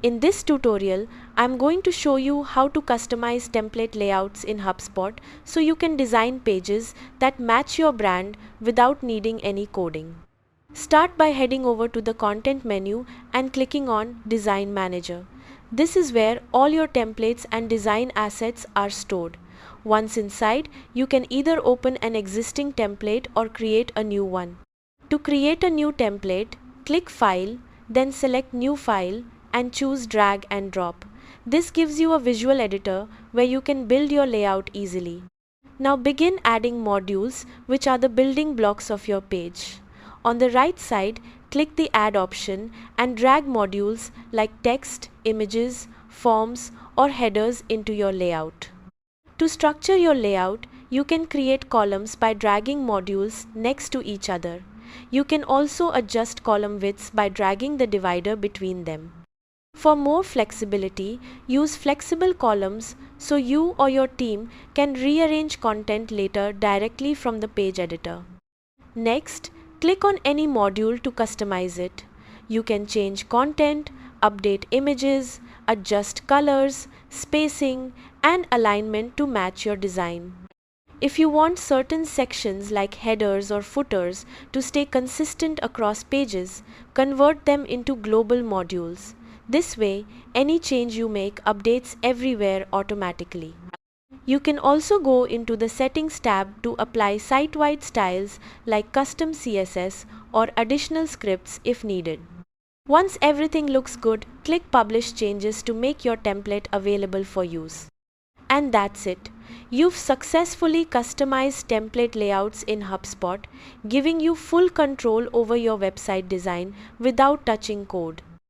In this tutorial, I'm going to show you how to customize template layouts in HubSpot so you can design pages that match your brand without needing any coding. Start by heading over to the Content menu and clicking on Design Manager. This is where all your templates and design assets are stored. Once inside, you can either open an existing template or create a new one. To create a new template, click File, then select New File and choose Drag and Drop. This gives you a visual editor where you can build your layout easily. Now begin adding modules, which are the building blocks of your page. On the right side, click the Add option and drag modules like text, images, forms, or headers into your layout. To structure your layout, you can create columns by dragging modules next to each other. You can also adjust column widths by dragging the divider between them. For more flexibility, use flexible columns so you or your team can rearrange content later directly from the page editor. Next, click on any module to customize it. You can change content, update images, adjust colors, spacing, and alignment to match your design. If you want certain sections like headers or footers to stay consistent across pages, convert them into global modules. This way, any change you make updates everywhere automatically. You can also go into the Settings tab to apply site-wide styles like custom CSS or additional scripts if needed. Once everything looks good, click Publish Changes to make your template available for use. And that's it. You've successfully customized template layouts in HubSpot, giving you full control over your website design without touching code.